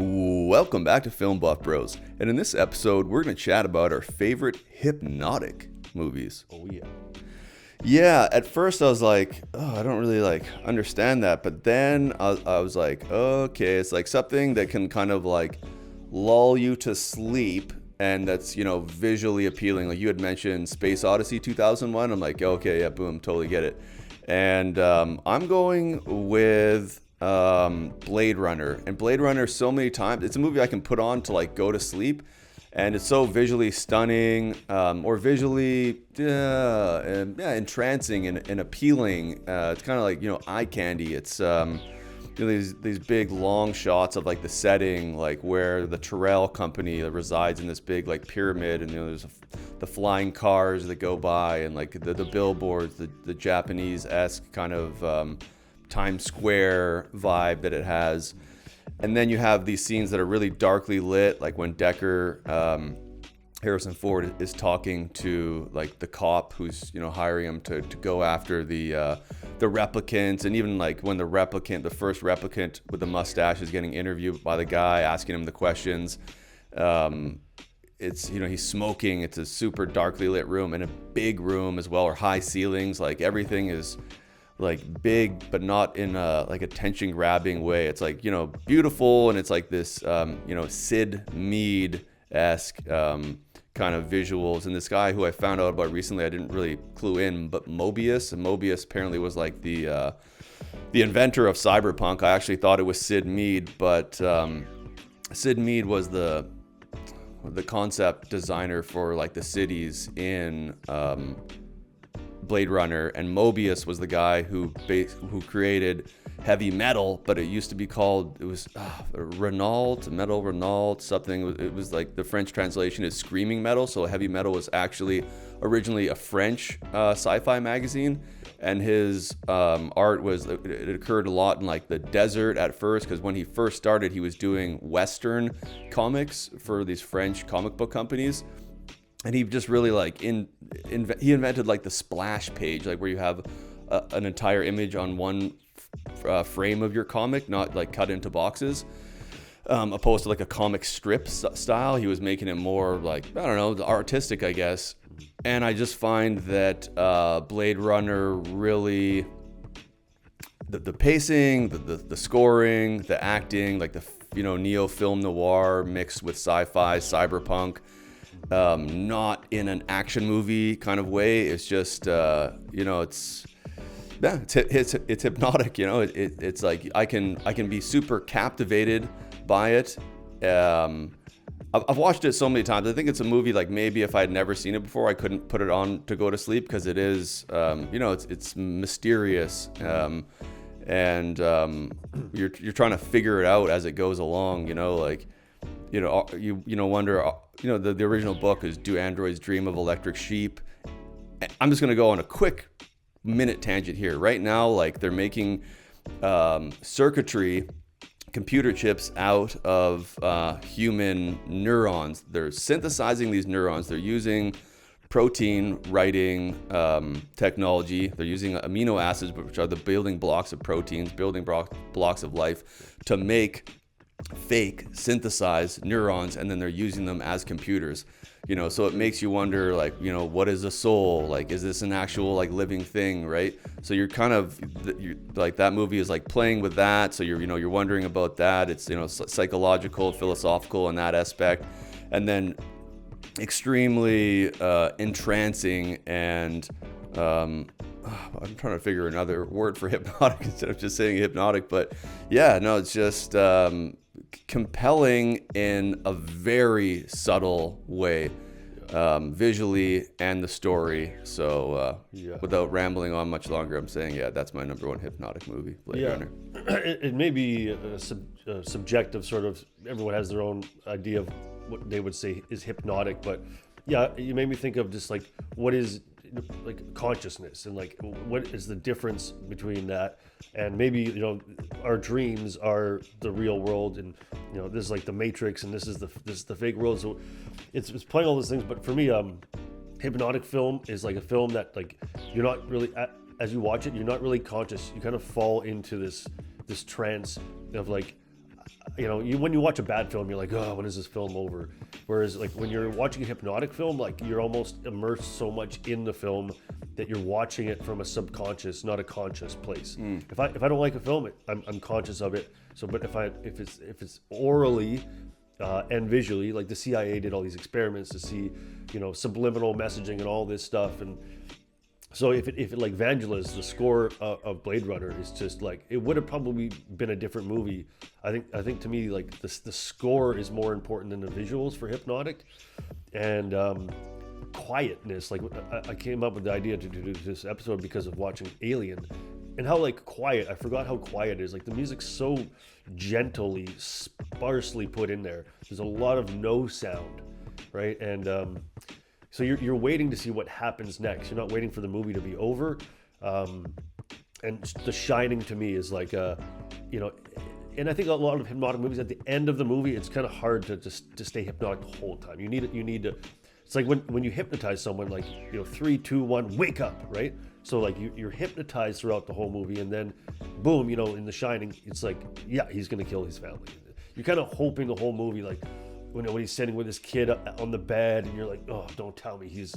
Welcome back to Film Buff Bros, and in this episode we're going to chat about our favorite hypnotic movies. Oh yeah. Yeah, at first I was like, oh, I don't really understand that, but then I was like, okay, it's like something that can kind of like lull you to sleep, and that's, visually appealing. Like you had mentioned Space Odyssey 2001, I'm like, okay, yeah, boom, totally get it. And I'm going with Blade Runner. And Blade Runner, so many times, it's a movie I can put on to like go to sleep, and it's so visually stunning, or visually entrancing and appealing. It's kind of like eye candy. It's these big long shots of like the setting, like where the Terrell company resides in this big like pyramid, and there's the flying cars that go by, and like the billboards, the Japanese-esque kind of Times Square vibe that it has. And then you have these scenes that are really darkly lit, like when Decker, Harrison Ford, is talking to like the cop who's hiring him to go after the replicants, and even like when the first replicant with the mustache is getting interviewed by the guy asking him the questions. It's he's smoking. It's a super darkly lit room, and a big room as well, or high ceilings. Like everything is like big, but not in a like attention grabbing way. It's like beautiful, and it's like this Sid Mead-esque kind of visuals. And this guy who I found out about recently, I didn't really clue in, but Mobius. And Mobius apparently was like the inventor of cyberpunk. I actually thought it was Sid Mead, but Sid Mead was the concept designer for like the cities in Blade Runner, and Mobius was the guy who created heavy metal, but it used to be called, it was Renault something. It was like the French translation is screaming metal, so heavy metal was actually originally a French sci-fi magazine, and his art it occurred a lot in like the desert at first, because when he first started he was doing Western comics for these French comic book companies. And he just really he invented like the splash page, like where you have an entire image on one frame of your comic, not like cut into boxes, opposed to like a comic strip style. He was making it more like, I don't know, artistic, I guess. And I just find that Blade Runner really, the pacing, the scoring, the acting, like the neo film noir mixed with sci-fi, cyberpunk. Not in an action movie kind of way. It's just it's hypnotic. It's like I can be super captivated by it. I've watched it so many times. I think it's a movie like maybe if I had never seen it before, I couldn't put it on to go to sleep, because it is it's mysterious, and you're trying to figure it out as it goes along. You wonder. The original book is Do Androids Dream of Electric Sheep? I'm just going to go on a quick minute tangent here. Right now, like they're making circuitry, computer chips out of human neurons. They're synthesizing these neurons. They're using protein writing technology. They're using amino acids, which are the building blocks of proteins, building blocks of life, to make fake synthesized neurons, and then they're using them as computers. So it makes you wonder, like, what is a soul? Like, is this an actual like living thing, right? So you're kind of like, that movie is like playing with that. So you're wondering about that. It's psychological, philosophical in that aspect, and then extremely entrancing, and I'm trying to figure another word for hypnotic instead of just saying hypnotic, but yeah, no, it's just compelling in a very subtle way, visually and the story. So without rambling on much longer, I'm saying, that's my number one hypnotic movie, Blade Runner. It may be a subjective sort of, everyone has their own idea of what they would say is hypnotic, but yeah, you made me think of just like, what is like consciousness, and like what is the difference between that and maybe our dreams are the real world, and this is like the Matrix, and this is the fake world. So it's playing all those things. But for me, hypnotic film is like a film that like you're not really, as you watch it, you're not really conscious. You kind of fall into this trance of like, when you watch a bad film, you're like, oh, when is this film over? Whereas like when you're watching a hypnotic film, like you're almost immersed so much in the film that you're watching it from a subconscious, not a conscious place. If I don't like a film, I'm conscious of it. So, but if it's orally and visually, like the CIA did all these experiments to see, subliminal messaging and all this stuff, and so if it like Vangelis, the score of Blade Runner is just like, it would have probably been a different movie. I think to me, like the score is more important than the visuals for Hypnotic, and quietness. Like I came up with the idea to do this episode because of watching Alien, and how like quiet. I forgot how quiet it is. Like the music's so gently, sparsely put in there. There's a lot of no sound, right? And so you're waiting to see what happens next. You're not waiting for the movie to be over. And The Shining to me is like, and I think a lot of hypnotic movies, at the end of the movie, it's kind of hard to stay hypnotic the whole time. You need to. It's like when you hypnotize someone, like 3, 2, 1, wake up, right? So like you're hypnotized throughout the whole movie, and then boom, in The Shining, it's like, yeah, he's gonna kill his family. You're kind of hoping the whole movie, like, when he's sitting with his kid on the bed, and you're like, oh, don't tell me he's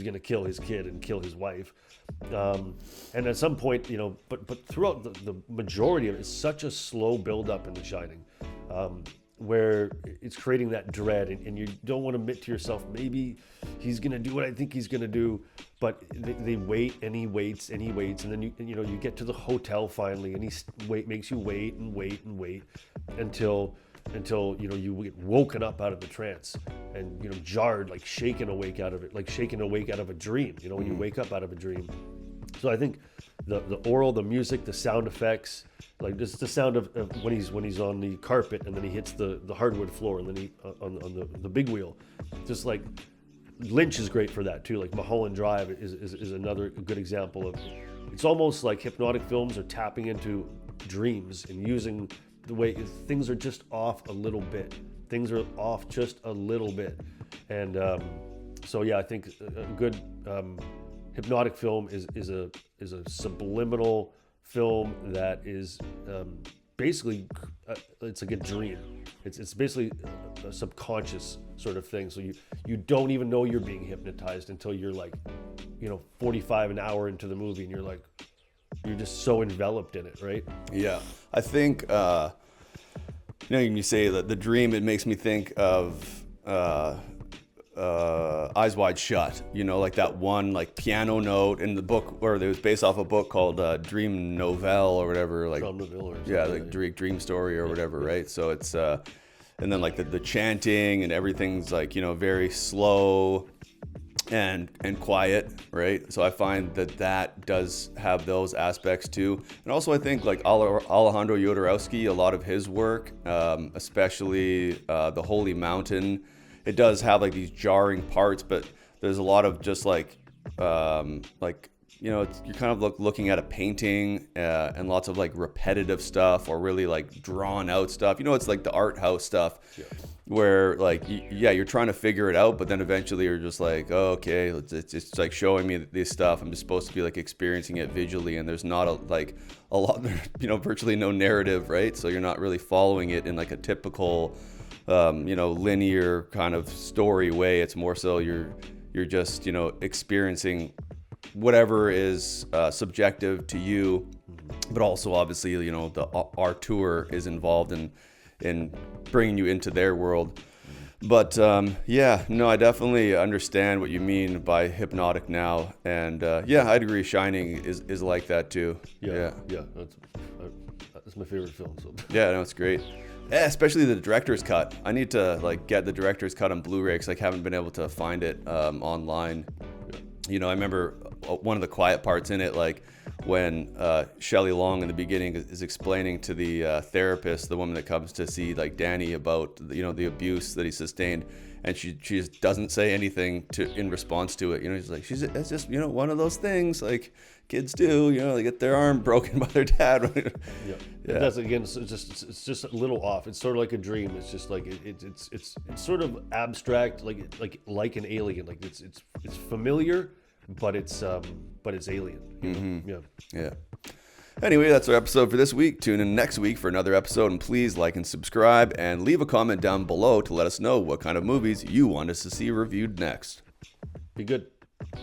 gonna kill his kid and kill his wife. And at some point, but throughout the majority of it, it's such a slow build up in The Shining, where it's creating that dread, and you don't want to admit to yourself, maybe he's gonna do what I think he's gonna do, but they wait, and he waits, and then you get to the hotel finally, and makes you wait and wait and wait until you get woken up out of the trance, and jarred, like shaken awake out of it, like shaken awake out of a dream, when you wake up out of a dream. So I think the oral, the music, the sound effects, like this is the sound of when he's on the carpet, and then he hits the hardwood floor, and then he on the big wheel. Just like Lynch is great for that too. Like Mulholland Drive is another good example of, it's almost like hypnotic films are tapping into dreams and using the way things are just off a little bit. Things are off just a little bit. And so yeah, I think a good hypnotic film is a subliminal film that is basically it's like a dream. It's basically a subconscious sort of thing. So you don't even know you're being hypnotized until you're like 45 an hour into the movie, and you're just so enveloped in it, right? Yeah, I think when you say that the dream, it makes me think of Eyes Wide Shut. Like that one like piano note in the book, or it was based off a book called Dream Novelle or whatever. Like like Dream Story or whatever, right? So it's and then like the chanting and everything's like very slow and quiet, right? So I find that does have those aspects too. And also I think like Alejandro Jodorowsky, a lot of his work, especially The Holy Mountain, it does have like these jarring parts, but there's a lot of just like you're kind of looking at a painting and lots of like repetitive stuff, or really like drawn out stuff. It's like the art house stuff. Yeah. Where like you're trying to figure it out, but then eventually you're just like, oh, okay, it's like showing me this stuff. I'm just supposed to be like experiencing it visually, and there's not a lot, virtually no narrative, right? So you're not really following it in like a typical, linear kind of story way. It's more so you're just experiencing whatever is subjective to you, but also obviously the auteur is involved in bringing you into their world. But I definitely understand what you mean by hypnotic now, and I'd agree. Shining is like that too. Yeah. That's my favorite film. So yeah, no, it's great. Yeah, especially the director's cut. I need to like get the director's cut on Blu-ray because I haven't been able to find it online. I remember one of the quiet parts in it, like when Shelley Long in the beginning is explaining to the therapist, the woman that comes to see like Danny, about the abuse that he sustained, and she just doesn't say anything in response to it. She's like, it's just one of those things like kids do. They get their arm broken by their dad. Yeah. That's again, it's just a little off. It's sort of like a dream. It's just like it's sort of abstract, like an alien. Like it's familiar, but it's alien. Mm-hmm. Yeah. Anyway, that's our episode for this week. Tune in next week for another episode, and please like and subscribe, and leave a comment down below to let us know what kind of movies you want us to see reviewed next. Be good.